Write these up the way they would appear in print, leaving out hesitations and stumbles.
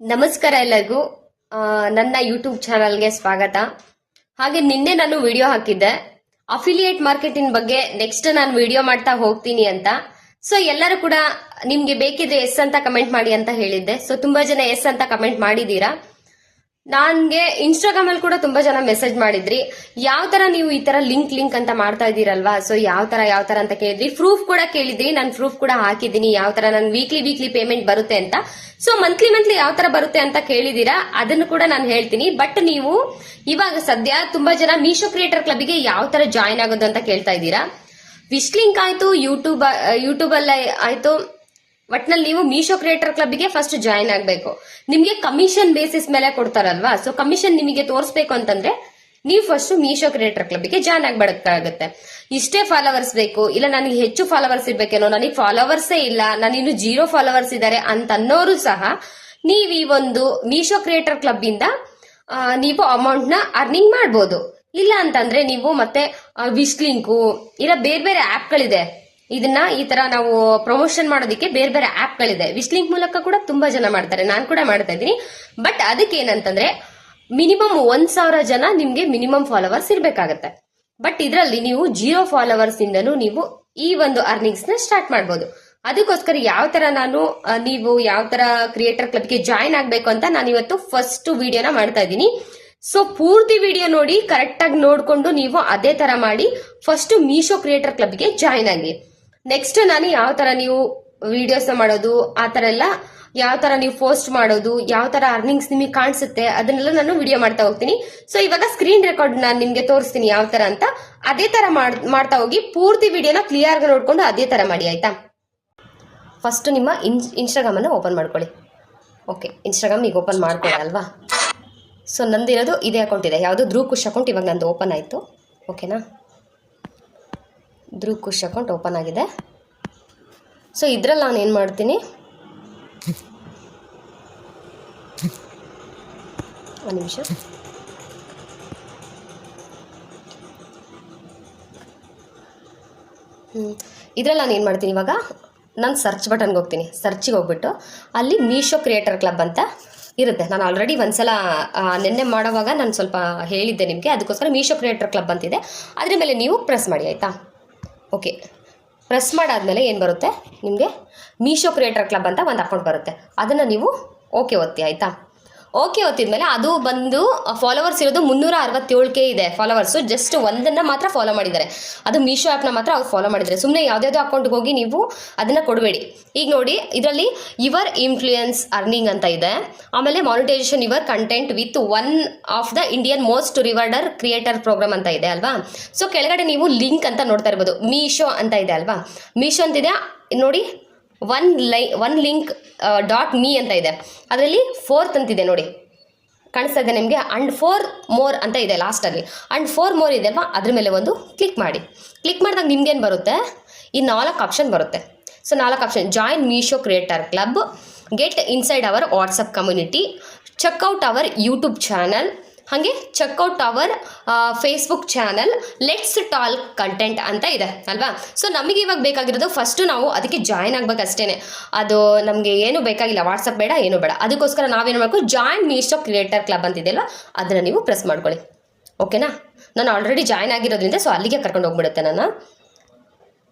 ನಮಸ್ಕಾರ ಎಲ್ಲರಿಗೂ. ನನ್ನ ಯೂಟ್ಯೂಬ್ ಚಾನಲ್ಗೆ ಸ್ವಾಗತ. ಹಾಗೆ ನಿನ್ನೆ ನಾನು ವಿಡಿಯೋ ಹಾಕಿದ್ದೆ ಅಫಿಲಿಯೇಟ್ ಮಾರ್ಕೆಟಿಂಗ್ ಬಗ್ಗೆ. ನೆಕ್ಸ್ಟ್ ನಾನು ವಿಡಿಯೋ ಮಾಡ್ತಾ ಹೋಗ್ತೀನಿ ಅಂತ. ಸೊ ಎಲ್ಲರೂ ಕೂಡ ನಿಮ್ಗೆ ಬೇಕಿದ್ರೆ ಎಸ್ ಅಂತ ಕಮೆಂಟ್ ಮಾಡಿ ಅಂತ ಹೇಳಿದ್ದೆ. ಸೊ ತುಂಬಾ ಜನ ಎಸ್ ಅಂತ ಕಮೆಂಟ್ ಮಾಡಿದೀರಾ. ನನ್ಗೆ ಇನ್ಸ್ಟಾಗ್ರಾಮ್ ಅಲ್ಲಿ ಕೂಡ ತುಂಬಾ ಜನ ಮೆಸೇಜ್ ಮಾಡಿದ್ರಿ, ಯಾವ ತರ ನೀವು ಈ ತರ ಲಿಂಕ್ ಅಂತ ಮಾಡ್ತಾ ಇದೀರಲ್ವಾ, ಸೊ ಯಾವ ತರ ಅಂತ ಕೇಳಿದ್ರಿ. ಪ್ರೂಫ್ ಕೂಡ ಕೇಳಿದ್ರಿ, ನಾನು ಪ್ರೂಫ್ ಕೂಡ ಹಾಕಿದ್ದೀನಿ ಯಾವ ತರ ನನ್ ವೀಕ್ಲಿ ಪೇಮೆಂಟ್ ಬರುತ್ತೆ ಅಂತ. ಸೊ ಮಂತ್ಲಿ ಯಾವ ತರ ಬರುತ್ತೆ ಅಂತ ಕೇಳಿದೀರಾ, ಅದನ್ನು ಕೂಡ ನಾನು ಹೇಳ್ತೀನಿ. ಬಟ್ ನೀವು ಇವಾಗ ಸದ್ಯ ತುಂಬಾ ಜನ ಮೀಶೋ ಕ್ರಿಯೇಟರ್ ಕ್ಲಬ್ಗೆ ಯಾವ ತರ ಜಾಯಿನ್ ಆಗೋದು ಅಂತ ಕೇಳ್ತಾ ಇದ್ದೀರಾ. ವಿಶ್ ಲಿಂಕ್ ಆಯ್ತು, ಯೂಟ್ಯೂಬ್ ಅಲ್ಲಿ ಆಯ್ತು, ಒಟ್ನಲ್ಲಿ ನೀವು ಮೀಶೋ ಕ್ರಿಯೇಟರ್ ಕ್ಲಬ್ಗೆ ಫಸ್ಟ್ ಜಾಯಿನ್ ಆಗಬೇಕು. ನಿಮ್ಗೆ ಕಮಿಷನ್ ಬೇಸಿಸ್ ಮೇಲೆ ಕೊಡ್ತಾರಲ್ವಾ, ಸೊ ಕಮಿಷನ್ ನಿಮಗೆ ತೋರಿಸಬೇಕು ಅಂತಂದ್ರೆ ನೀವು ಫಸ್ಟ್ ಮೀಶೋ ಕ್ರಿಯೇಟರ್ ಕ್ಲಬ್ಗೆ ಜಾಯ್ನ್ ಆಗಬೇಕಾಗುತ್ತೆ. ಇಷ್ಟೇ ಫಾಲೋವರ್ಸ್ ಬೇಕು, ಇಲ್ಲ ನನಗೆ ಹೆಚ್ಚು ಫಾಲೋವರ್ಸ್ ಇರ್ಬೇಕೇನೋ, ನನಗೆ ಫಾಲೋವರ್ಸೇ ಇಲ್ಲ, ನಾನಿನ್ನು 0 ಫಾಲೋವರ್ಸ್ ಇದ್ದಾರೆ ಅಂತ ಅನ್ನೋರು ಸಹ ನೀವು ಈ ಒಂದು ಮೀಶೋ ಕ್ರಿಯೇಟರ್ ಕ್ಲಬ್ ಇಂದ ನೀವು ಅಮೌಂಟ್ ನ ಅರ್ನಿಂಗ್ ಮಾಡಬಹುದು. ಇಲ್ಲ ಅಂತಂದ್ರೆ ನೀವು ಮತ್ತೆ ವಿಶ್ ಲಿಂಕು ಇಲ್ಲ ಬೇರೆ ಆಪ್ಗಳಿದೆ, ಇದನ್ನ ಈ ತರ ನಾವು ಪ್ರಮೋಷನ್ ಮಾಡೋದಕ್ಕೆ ಬೇರೆ ಆಪ್ಗಳಿದೆ. ವಿಶ್ ಲಿಂಕ್ ಮೂಲಕ ಕೂಡ ತುಂಬಾ ಜನ ಮಾಡ್ತಾರೆ, ನಾನು ಕೂಡ ಮಾಡ್ತಾ ಇದ್ದೀನಿ. ಬಟ್ ಅದಕ್ಕೆ ಏನಂತಂದ್ರೆ ಮಿನಿಮಮ್ 1,000 ಜನ ನಿಮ್ಗೆ ಮಿನಿಮಮ್ ಫಾಲೋವರ್ಸ್ ಇರ್ಬೇಕಾಗತ್ತೆ. ಬಟ್ ಇದರಲ್ಲಿ ನೀವು 0 ಫಾಲೋವರ್ಸ್ ಇಂದನೂ ನೀವು ಈ ಒಂದು ಅರ್ನಿಂಗ್ಸ್ ನ ಸ್ಟಾರ್ಟ್ ಮಾಡಬಹುದು. ಅದಕ್ಕೋಸ್ಕರ ನೀವು ಯಾವ ತರ ಕ್ರಿಯೇಟರ್ ಕ್ಲಬ್ಗೆ ಜಾಯಿನ್ ಆಗ್ಬೇಕು ಅಂತ ನಾನು ಇವತ್ತು ಫಸ್ಟ್ ವಿಡಿಯೋನ ಮಾಡ್ತಾ ಇದ್ದೀನಿ. ಸೊ ಪೂರ್ತಿ ವಿಡಿಯೋ ನೋಡಿ, ಕರೆಕ್ಟ್ ಆಗಿ ನೋಡ್ಕೊಂಡು ನೀವು ಅದೇ ತರ ಮಾಡಿ ಫಸ್ಟ್ ಮೀಶೋ ಕ್ರಿಯೇಟರ್ ಕ್ಲಬ್ಗೆ ಜಾಯಿನ್ ಆಗಿ. ನೆಕ್ಸ್ಟ್ ನಾನು ಯಾವ ತರ ನೀವು ವಿಡಿಯೋಸ್ ಮಾಡೋದು, ಆ ತರ ಎಲ್ಲ ಯಾವ ತರ ನೀವು ಪೋಸ್ಟ್ ಮಾಡೋದು, ಯಾವ ತರ ಅರ್ನಿಂಗ್ಸ್ ನಿಮಗೆ ಕಾಣಿಸುತ್ತೆ, ಅದನ್ನೆಲ್ಲ ನಾನು ವಿಡಿಯೋ ಮಾಡ್ತಾ ಹೋಗ್ತೀನಿ. ಸೊ ಇವಾಗ ಸ್ಕ್ರೀನ್ ರೆಕಾರ್ಡ್ ನಾನು ನಿಮ್ಗೆ ತೋರಿಸ್ತೀನಿ ಯಾವ ತರ ಅಂತ. ಅದೇ ತರ ಮಾಡ್ತಾ ಹೋಗಿ ಪೂರ್ತಿ ವಿಡಿಯೋನ ಕ್ಲಿಯರ್ ಆಗಿ ನೋಡ್ಕೊಂಡು ಅದೇ ತರ ಮಾಡಿ, ಆಯ್ತಾ. ಫಸ್ಟ್ ನಿಮ್ಮ ಇನ್ಸ್ಟಾಗ್ರಾಮ್ ಅನ್ನು ಓಪನ್ ಮಾಡ್ಕೊಳ್ಳಿ. ಓಕೆ, ಇನ್ಸ್ಟಾಗ್ರಾಮ್ ಈಗ ಓಪನ್ ಮಾಡ್ಕೊಳ್ಳಿ ಅಲ್ವಾ. ಸೊ ನಂದಿರೋದು ಇದೇ ಅಕೌಂಟ್ ಇದೆ, ಯಾವುದು ಧ್ರುವ್ ಕುಶ್ ಅಕೌಂಟ್ ಇವಾಗ ನಂದು ಓಪನ್ ಆಯಿತು. ಓಕೆನಾ, ಧ್ರುವ್ ಕುಶ್ ಅಕೌಂಟ್ ಓಪನ್ ಆಗಿದೆ. ಸೊ ಇದ್ರಲ್ಲಿ ನಾನು ಏನು ಮಾಡ್ತೀನಿ, ಒಂದು ನಿಮಿಷ, ಇದ್ರಲ್ಲಿ ನಾನು ಏನು ಮಾಡ್ತೀನಿ, ಇವಾಗ ನಾನು ಸರ್ಚ್ ಬಟನ್ಗೆ ಹೋಗ್ತೀನಿ. ಸರ್ಚಿಗೆ ಹೋಗ್ಬಿಟ್ಟು ಅಲ್ಲಿ ಮೀಶೋ ಕ್ರಿಯೇಟರ್ ಕ್ಲಬ್ ಅಂತ ಇರುತ್ತೆ. ನಾನು ಆಲ್ರೆಡಿ ಒಂದ್ಸಲ ನಿನ್ನೆ ಮಾಡೋವಾಗ ನಾನು ಸ್ವಲ್ಪ ಹೇಳಿದ್ದೆ ನಿಮಗೆ, ಅದಕ್ಕೋಸ್ಕರ ಮೀಶೋ ಕ್ರಿಯೇಟರ್ ಕ್ಲಬ್ ಅಂತಿದೆ, ಅದ್ರ ಮೇಲೆ ನೀವು ಪ್ರೆಸ್ ಮಾಡಿ, ಆಯಿತಾ. ಓಕೆ, ಪ್ರೆಸ್ ಮಾಡಾದ್ಮೇಲೆ ಏನು ಬರುತ್ತೆ ನಿಮಗೆ, ಮೀಶೋ ಕ್ರಿಯೇಟರ್ ಕ್ಲಬ್ ಅಂತ ಒಂದು ಅಕೌಂಟ್ ಬರುತ್ತೆ, ಅದನ್ನು ನೀವು ಓಕೆ ಒತ್ತಿ, ಆಯಿತಾ. ಓಕೆ ಒತ್ತಿದ್ಮೇಲೆ ಅದು ಬಂದು ಫಾಲೋವರ್ಸ್ ಇರೋದು 367K ಇದೆ ಫಾಲೋವರ್ಸು. ಜಸ್ಟ್ ಒಂದನ್ನು ಮಾತ್ರ ಫಾಲೋ ಮಾಡಿದ್ದಾರೆ, ಅದು ಮೀಶೋ ಆ್ಯಪ್ನ ಮಾತ್ರ ಅವ್ರು ಫಾಲೋ ಮಾಡಿದ್ದಾರೆ. ಸುಮ್ಮನೆ ಯಾವುದ್ಯಾವುದೋ ಅಕೌಂಟ್ಗೆ ಹೋಗಿ ನೀವು ಅದನ್ನು ಕೊಡಬೇಡಿ. ಈಗ ನೋಡಿ, ಇದರಲ್ಲಿ ಯುವರ್ ಇನ್ಫ್ಲೂಯೆನ್ಸ್ ಅರ್ನಿಂಗ್ ಅಂತ ಇದೆ, ಆಮೇಲೆ monetisation your content with one of the Indian most rewarded creator programme ಅಂತ ಇದೆ ಅಲ್ವಾ. ಸೊ ಕೆಳಗಡೆ ನೀವು ಲಿಂಕ್ ಅಂತ ನೋಡ್ತಾ ಇರ್ಬೋದು, ಮೀಶೋ ಅಂತ ಇದೆ ಅಲ್ವಾ. ಮೀಶೋ ಅಂತಿದೆ ನೋಡಿ, ಒನ್ ಲಿಂಕ್ ಡಾಟ್ ಮೀ ಅಂತ ಇದೆ, ಅದರಲ್ಲಿ 4th ಅಂತಿದೆ ನೋಡಿ, ಕಾಣಿಸ್ತಾ ಇದೆ ನಿಮಗೆ. ಅಂಡ್ 4 more ಅಂತ ಇದೆ ಲಾಸ್ಟಲ್ಲಿ, ಅಂಡ್ 4 more ಇದೆ ಅಲ್ವಾ, ಅದ್ರ ಮೇಲೆ ಒಂದು ಕ್ಲಿಕ್ ಮಾಡಿ. ಕ್ಲಿಕ್ ಮಾಡಿದಾಗ ನಿಮ್ಗೇನು ಬರುತ್ತೆ, ಈ 4 ಆಪ್ಷನ್ ಬರುತ್ತೆ. So 4 option: join Meesho creator club, get inside our WhatsApp community, check out our YouTube channel, ಹಾಗೆ check out our Facebook channel, let's talk content ಅಂತ ಇದೆ ಅಲ್ವಾ. ಸೊ ನಮಗೆ ಇವಾಗ ಬೇಕಾಗಿರೋದು ಫಸ್ಟು ನಾವು ಅದಕ್ಕೆ ಜಾಯಿನ್ ಆಗ್ಬೇಕಷ್ಟೇ. ಅದು ನಮಗೆ ಏನು ಬೇಕಾಗಿಲ್ಲ, ವಾಟ್ಸಪ್ ಬೇಡ, ಏನು ಬೇಡ. ಅದಕ್ಕೋಸ್ಕರ ನಾವೇನು ಮಾಡಬೇಕು, ಜಾಯಿನ್ ಮೀಶೋ ಕ್ರಿಯೇಟರ್ ಕ್ಲಬ್ ಅಂತಿದೆಯಲ್ಲ, ಅದನ್ನು ನೀವು ಪ್ರೆಸ್ ಮಾಡ್ಕೊಳ್ಳಿ. ಓಕೆನಾ, ನಾನು ಆಲ್ರೆಡಿ ಜಾಯಿನ್ ಆಗಿರೋದ್ರಿಂದ ಸೊ ಅಲ್ಲಿಗೆ ಕರ್ಕೊಂಡು ಹೋಗ್ಬಿಡುತ್ತೆ. ನಾನು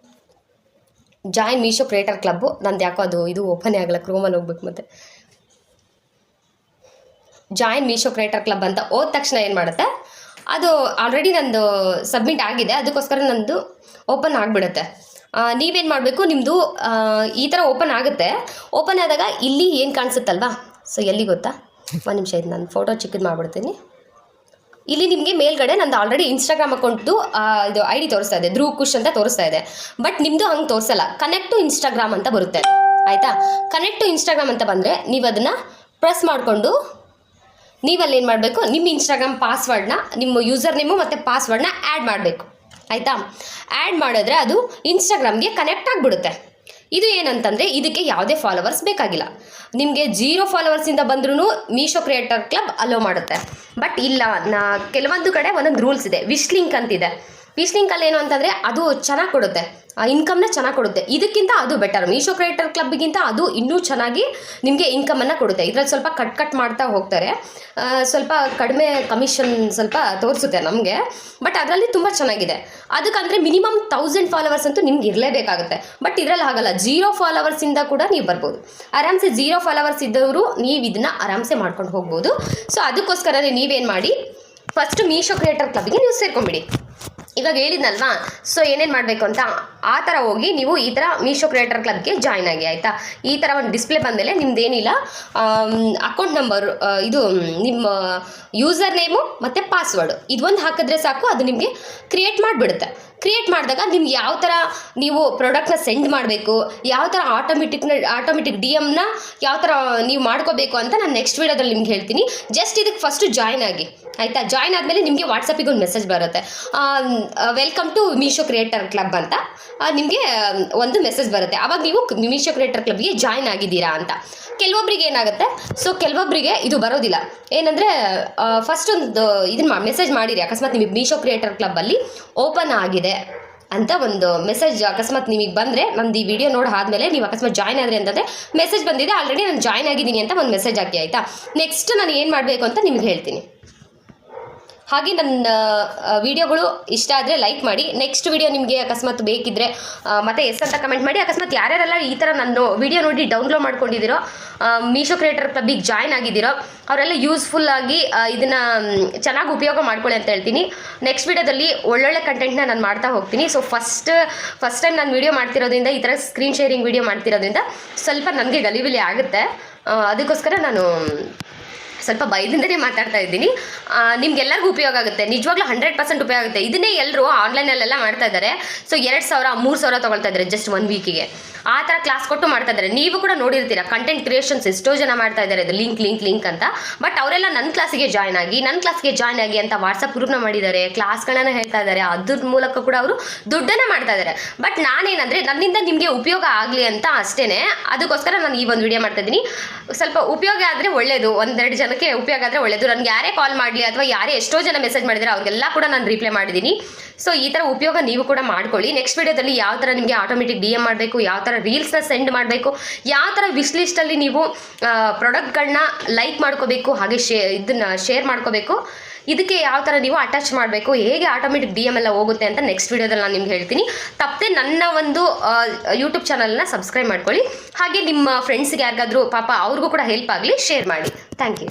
ಜಾಯಿನ್ ಮೀಶೋ ಕ್ರಿಯೇಟರ್ ಕ್ಲಬ್ಬು ನಂದು ಯಾಕೋ ಇದು ಓಪನೇ ಆಗಲ್ಲ, ಕ್ರೋಮಲ್ಲಿ ಹೋಗ್ಬೇಕು. ಮತ್ತೆ ಜಾಯಿನ್ ಮೀಶೋ ಕ್ರಿಯೇಟರ್ ಕ್ಲಬ್ ಅಂತ ಹೋದ ತಕ್ಷಣ ಏನು ಮಾಡುತ್ತೆ, ಅದು ಆಲ್ರೆಡಿ ನಂದು ಸಬ್ಮಿಟ್ ಆಗಿದೆ, ಅದಕ್ಕೋಸ್ಕರ ನಂದು ಓಪನ್ ಆಗಿಬಿಡುತ್ತೆ. ನೀವೇನು ಮಾಡಬೇಕು, ನಿಮ್ಮದು ಈ ಥರ ಓಪನ್ ಆಗುತ್ತೆ. ಓಪನ್ ಆದಾಗ ಇಲ್ಲಿ ಏನು ಕಾಣಿಸುತ್ತಲ್ವಾ, ಸೊ ಎಲ್ಲಿ ಗೊತ್ತಾ, ಒಂದು ನಿಮಿಷ, ಇದು ನಾನು ಫೋಟೋ ಚಿಕ್ಕದು ಮಾಡಿಬಿಡ್ತೀನಿ. ಇಲ್ಲಿ ನಿಮಗೆ ಮೇಲ್ಗಡೆ ನಂದು ಆಲ್ರೆಡಿ ಇನ್ಸ್ಟಾಗ್ರಾಮ್ ಅಕೌಂಟ್ದು ಇದು ID ತೋರಿಸ್ತಾ ಇದೆ, ಧ್ರುವ್ ಕುಶ್ ಅಂತ ತೋರಿಸ್ತಾ ಇದೆ. ಬಟ್ ನಿಮ್ಮದು ಹಂಗೆ ತೋರಿಸಲ್ಲ, ಕನೆಕ್ಟ್ ಟು ಇನ್ಸ್ಟಾಗ್ರಾಮ್ ಅಂತ ಬರುತ್ತೆ, ಆಯಿತಾ. ಕನೆಕ್ಟ್ ಟು ಇನ್ಸ್ಟಾಗ್ರಾಮ್ ಅಂತ ಬಂದರೆ ನೀವು ಅದನ್ನು ಪ್ರೆಸ್ ಮಾಡಿಕೊಂಡು ನೀವಲ್ಲಿ ಏನು ಮಾಡಬೇಕು, ನಿಮ್ಮ ಇನ್ಸ್ಟಾಗ್ರಾಮ್ ಪಾಸ್ವರ್ಡ್ನ, ನಿಮ್ಮ ಯೂಸರ್ ನೇಮು ಮತ್ತು ಪಾಸ್ವರ್ಡ್ನ ಆ್ಯಡ್ ಮಾಡಬೇಕು, ಆಯಿತಾ. ಆ್ಯಡ್ ಮಾಡಿದ್ರೆ ಅದು ಇನ್ಸ್ಟಾಗ್ರಾಮ್ಗೆ ಕನೆಕ್ಟ್ ಆಗಿಬಿಡುತ್ತೆ. ಇದು ಏನಂತಂದರೆ ಇದಕ್ಕೆ ಯಾವುದೇ ಫಾಲೋವರ್ಸ್ ಬೇಕಾಗಿಲ್ಲ. ನಿಮಗೆ 0 ಫಾಲೋವರ್ಸಿಂದ ಬಂದ್ರೂ ಮೀಶೋ ಕ್ರಿಯೇಟರ್ ಕ್ಲಬ್ ಅಲೋ ಮಾಡುತ್ತೆ. ಬಟ್ ಇಲ್ಲ, ಕೆಲವೊಂದು ಕಡೆ ಒಂದೊಂದು ರೂಲ್ಸ್ ಇದೆ. ವಿಶ್ ಲಿಂಕ್ ಅಂತಿದೆ, ಪೀಸ್ ಲಿಂಕಲ್ಲಿ ಏನು ಅಂತಂದರೆ ಅದು ಚೆನ್ನಾಗಿ ಕೊಡುತ್ತೆ, ಇನ್ಕಮ್ನ ಚೆನ್ನಾಗಿ ಕೊಡುತ್ತೆ. ಇದಕ್ಕಿಂತ ಅದು ಬೆಟರ್. ಮೀಶೋ ಕ್ರಿಯೇಟರ್ ಕ್ಲಬ್ಗಿಂತ ಅದು ಇನ್ನೂ ಚೆನ್ನಾಗಿ ನಿಮಗೆ ಇನ್ಕಮನ್ನು ಕೊಡುತ್ತೆ. ಇದರಲ್ಲಿ ಸ್ವಲ್ಪ ಕಟ್ ಮಾಡ್ತಾ ಹೋಗ್ತಾರೆ, ಸ್ವಲ್ಪ ಕಡಿಮೆ ಕಮಿಷನ್ ಸ್ವಲ್ಪ ತೋರಿಸುತ್ತೆ ನಮಗೆ, ಬಟ್ ಅದರಲ್ಲಿ ತುಂಬ ಚೆನ್ನಾಗಿದೆ. ಅದಕ್ಕಂದರೆ ಮಿನಿಮಮ್ 1000 ಫಾಲೋವರ್ಸ್ ಅಂತೂ ನಿಮ್ಗೆ ಇರಲೇಬೇಕಾಗುತ್ತೆ. ಬಟ್ ಇದರಲ್ಲಿ ಆಗಲ್ಲ, 0 ಫಾಲೋವರ್ಸಿಂದ ಕೂಡ ನೀವು ಬರ್ಬೋದು. ಆರಾಮ್ಸೆ 0 ಫಾಲೋವರ್ಸ್ ಇದ್ದವರು ನೀವು ಇದನ್ನು ಆರಾಮ್ಸೆ ಮಾಡ್ಕೊಂಡು ಹೋಗ್ಬೋದು. ಸೊ ಅದಕ್ಕೋಸ್ಕರನೇ ನೀವೇನು ಮಾಡಿ, ಫಸ್ಟ್ ಮೀಶೋ ಕ್ರಿಯೇಟರ್ ಕ್ಲಬ್ಗೆ ನೀವು ಸೇರ್ಕೊಂಬಿಡಿ. ಇವಾಗ ಹೇಳಿದ್ನಲ್ವಾ, ಸೊ ಏನೇನು ಮಾಡಬೇಕು ಅಂತ ಆ ಥರ ಹೋಗಿ ನೀವು ಈ ಥರ ಮೀಶೋ ಕ್ರಿಯೇಟರ್ ಕ್ಲಬ್ಗೆ ಜಾಯ್ನ್ ಆಗಿ, ಆಯಿತಾ. ಈ ಥರ ಒಂದು ಡಿಸ್ಪ್ಲೇ ಬಂದಮೇಲೆ ನಿಮ್ದೇನಿಲ್ಲ, ಅಕೌಂಟ್ ನಂಬರ್, ಇದು ನಿಮ್ಮ ಯೂಸರ್ ನೇಮು ಮತ್ತು ಪಾಸ್ವರ್ಡು ಇದೊಂದು ಹಾಕಿದ್ರೆ ಸಾಕು, ಅದು ನಿಮಗೆ ಕ್ರಿಯೇಟ್ ಮಾಡಿಬಿಡುತ್ತೆ. ಕ್ರಿಯೇಟ್ ಮಾಡಿದಾಗ ನಿಮ್ಗೆ ಯಾವ ಥರ ನೀವು ಪ್ರಾಡಕ್ಟ್ನ ಸೆಂಡ್ ಮಾಡಬೇಕು, ಯಾವ ಥರ ಆಟೋಮೆಟಿಕ್ DM ಯಾವ ಥರ ನೀವು ಮಾಡ್ಕೋಬೇಕು ಅಂತ ನಾನು ನೆಕ್ಸ್ಟ್ ವೀಡಿಯೋದಲ್ಲಿ ನಿಮ್ಗೆ ಹೇಳ್ತೀನಿ. ಜಸ್ಟ್ ಇದಕ್ಕೆ ಫಸ್ಟು ಜಾಯ್ನ್ ಆಗಿ, ಆಯಿತಾ. ಜಾಯ್ನ್ ಆದಮೇಲೆ ನಿಮಗೆ ವಾಟ್ಸಪ್ಪಿಗೆ ಒಂದು ಮೆಸೇಜ್ ಬರುತ್ತೆ, welcome to Meesho creator club ಅಂತ ನಿಮಗೆ ಒಂದು ಮೆಸೇಜ್ ಬರುತ್ತೆ. ಆವಾಗ ನೀವು ಮೀಶೋ ಕ್ರಿಯೇಟರ್ ಕ್ಲಬ್ಗೆ ಜಾಯ್ನ್ ಆಗಿದ್ದೀರಾ ಅಂತ. ಕೆಲವೊಬ್ಬರಿಗೆ ಏನಾಗುತ್ತೆ, ಸೊ ಕೆಲವೊಬ್ಬರಿಗೆ ಇದು ಬರೋದಿಲ್ಲ. ಏನಂದರೆ ಫಸ್ಟ್ ಒಂದು ಇದನ್ನ ಮೆಸೇಜ್ ಮಾಡಿರಿ, ಅಕಸ್ಮಾತ್ ನಿಮಗೆ ಮೀಶೋ ಕ್ರಿಯೇಟರ್ ಕ್ಲಬ್ಬಲ್ಲಿ ಓಪನ್ ಆಗಿದೆ ಅಂತ ಒಂದು ಮೆಸೇಜ್ ಅಕಸ್ಮಾತ್ ನಿಮಗೆ ಬಂದರೆ, ನಂದು ಈ ವಿಡಿಯೋ ನೋಡಿ ಆದಮೇಲೆ ನೀವು ಅಕಸ್ಮಾತ್ ಜಾಯ್ನ್ ಆದರೆ ಅಂತಂದರೆ ಮೆಸೇಜ್ ಬಂದಿದೆ ಆಲ್ರೆಡಿ ನಾನು ಜಾಯ್ನ್ ಆಗಿದ್ದೀನಿ ಅಂತ ಒಂದು ಮೆಸೇಜ್ ಹಾಕಿ, ಆಯಿತಾ. ನೆಕ್ಸ್ಟ್ ನಾನು ಏನು ಮಾಡಬೇಕು ಅಂತ ನಿಮ್ಗೆ ಹೇಳ್ತೀನಿ. ಹಾಗೆ ನನ್ನ ವಿಡಿಯೋಗಳು ಇಷ್ಟ ಆದರೆ ಲೈಕ್ ಮಾಡಿ. ನೆಕ್ಸ್ಟ್ ವಿಡಿಯೋ ನಿಮಗೆ ಅಕಸ್ಮಾತ್ ಬೇಕಿದ್ದರೆ ಮತ್ತೆ ಎಸ್ ಅಂತ ಕಮೆಂಟ್ ಮಾಡಿ. ಅಕಸ್ಮಾತ್ ಯಾರ್ಯಾರೆಲ್ಲ ಈ ಥರ ನನ್ನ ವಿಡಿಯೋ ನೋಡಿ ಡೌನ್ಲೋಡ್ ಮಾಡ್ಕೊಂಡಿದ್ದೀರೋ, ಮೀಶೋ ಕ್ರಿಯೇಟರ್ ಕ್ಲಬ್ಬಿಗೆ ಜಾಯ್ನ್ ಆಗಿದ್ದೀರೋ, ಅವರೆಲ್ಲ ಯೂಸ್ಫುಲ್ಲಾಗಿ ಇದನ್ನು ಚೆನ್ನಾಗಿ ಉಪಯೋಗ ಮಾಡ್ಕೊಳ್ಳಿ ಅಂತ ಹೇಳ್ತೀನಿ. ನೆಕ್ಸ್ಟ್ ವಿಡಿಯೋದಲ್ಲಿ ಒಳ್ಳೊಳ್ಳೆ ಕಂಟೆಂಟ್ನ ನಾನು ಮಾಡ್ತಾ ಹೋಗ್ತೀನಿ. ಸೊ ಫಸ್ಟ್ ಟೈಮ್ ನಾನು ವಿಡಿಯೋ ಮಾಡ್ತಿರೋದ್ರಿಂದ, ಈ ಥರ ಸ್ಕ್ರೀನ್ ಶೇರಿಂಗ್ ವಿಡಿಯೋ ಮಾಡ್ತಿರೋದ್ರಿಂದ ಸ್ವಲ್ಪ ನನಗೆ ಗಲಿಬಿಲಿ ಆಗುತ್ತೆ. ಅದಕ್ಕೋಸ್ಕರ ನಾನು ಸ್ವಲ್ಪ ಭಯದಿಂದನೇ ಮಾತಾಡ್ತಾ ಇದ್ದೀನಿ. ನಿಮ್ಗೆಲ್ಲರಿಗೂ ಉಪಯೋಗ ಆಗುತ್ತೆ, ನಿಜವಾಗ್ಲೂ 100% ಉಪಯೋಗ ಆಗುತ್ತೆ. ಇದನ್ನೇ ಎಲ್ಲರೂ ಆನ್ಲೈನಲ್ಲೆಲ್ಲ ಮಾಡ್ತಾ ಇದ್ದಾರೆ. ಸೊ 2000 3000 ತೊಗೊಳ್ತಾ ಇದ್ದಾರೆ ಜಸ್ಟ್ 1 ವೀಕಿಗೆ. ಆ ಥರ ಕ್ಲಾಸ್ ಕೊಟ್ಟು ಮಾಡ್ತಾ ಇದ್ದಾರೆ. ನೀವು ಕೂಡ ನೋಡಿರ್ತೀರ, ಕಂಟೆಂಟ್ ಕ್ರಿಯೇಷನ್ಸ್ ಎಷ್ಟೋ ಜನ ಮಾಡ್ತಾ ಇದ್ದಾರೆ, ಇದು ಲಿಂಕ್ ಅಂತ. ಬಟ್ ಅವರೆಲ್ಲ ನನ್ನ ಕ್ಲಾಸಿಗೆ ಜಾಯ್ನ್ ಆಗಿ ಅಂತ ವಾಟ್ಸಪ್ ಗ್ರೂಪ್ನ ಮಾಡಿದ್ದಾರೆ, ಕ್ಲಾಸ್ಗಳನ್ನ ಹೇಳ್ತಾ ಇದ್ದಾರೆ. ಅದ್ರ ಮೂಲಕ ಕೂಡ ಅವರು ದುಡ್ಡನ್ನು ಮಾಡ್ತಾ ಇದ್ದಾರೆ. ಬಟ್ ನಾನೇನಂದರೆ ನನ್ನಿಂದ ನಿಮಗೆ ಉಪಯೋಗ ಆಗಲಿ ಅಂತ ಅಷ್ಟೇ, ಅದಕ್ಕೋಸ್ಕರ ನಾನು ಈ ಒಂದು ವಿಡಿಯೋ ಮಾಡ್ತಾ ಇದ್ದೀನಿ. ಸ್ವಲ್ಪ ಉಪಯೋಗ ಆದರೆ ಒಳ್ಳೆಯದು, 1-2 ಜನಕ್ಕೆ ಉಪಯೋಗ ಆದರೆ ಒಳ್ಳೆಯದು. ನನಗೆ ಯಾರೇ ಕಾಲ್ ಮಾಡಲಿ ಅಥವಾ ಯಾರೇ ಎಷ್ಟೋ ಜನ ಮೆಸೇಜ್ ಮಾಡಿದರೆ ಅವ್ರಿಗೆಲ್ಲ ಕೂಡ ನಾನು ರಿಪ್ಲೈ ಮಾಡಿದ್ದೀನಿ. ಸೊ ಈ ಥರ ಉಪಯೋಗ ನೀವು ಕೂಡ ಮಾಡ್ಕೊಳ್ಳಿ. ನೆಕ್ಸ್ಟ್ ವಿಡಿಯೋದಲ್ಲಿ ಯಾವ ಥರ ನಿಮಗೆ ಆಟೋಮೆಟಿಕ್ DM ಮಾಡಬೇಕು, ಯಾವ ಥರ ರೀಲ್ಸ್ನ ಸೆಂಡ್ ಮಾಡಬೇಕು, ಯಾವ ಥರ ವಿಶ್ ಲಿಸ್ಟಲ್ಲಿ ನೀವು ಪ್ರಾಡಕ್ಟ್ಗಳನ್ನ ಲೈಕ್ ಮಾಡ್ಕೋಬೇಕು, ಹಾಗೆ ಇದನ್ನು ಶೇರ್ ಮಾಡ್ಕೋಬೇಕು, ಇದಕ್ಕೆ ಯಾವ ಥರ ನೀವು ಅಟ್ಯಾಚ್ ಮಾಡಬೇಕು, ಹೇಗೆ ಆಟೋಮೆಟಿಕ್ DM ಎಲ್ಲ ಹೋಗುತ್ತೆ ಅಂತ ನೆಕ್ಸ್ಟ್ ವಿಡಿಯೋದಲ್ಲಿ ನಾನು ನಿಮ್ಗೆ ಹೇಳ್ತೀನಿ. ತಪ್ಪದೆ ನನ್ನ ಒಂದು ಯೂಟ್ಯೂಬ್ ಚಾನಲ್ನ ಸಬ್ಸ್ಕ್ರೈಬ್ ಮಾಡ್ಕೊಳ್ಳಿ. ಹಾಗೆ ನಿಮ್ಮ ಫ್ರೆಂಡ್ಸ್ಗೆ ಯಾರಿಗಾದರೂ ಪಾಪ ಅವ್ರಿಗೂ ಕೂಡ ಹೆಲ್ಪ್ ಆಗಲಿ ಶೇರ್ ಮಾಡಿ. Thank you.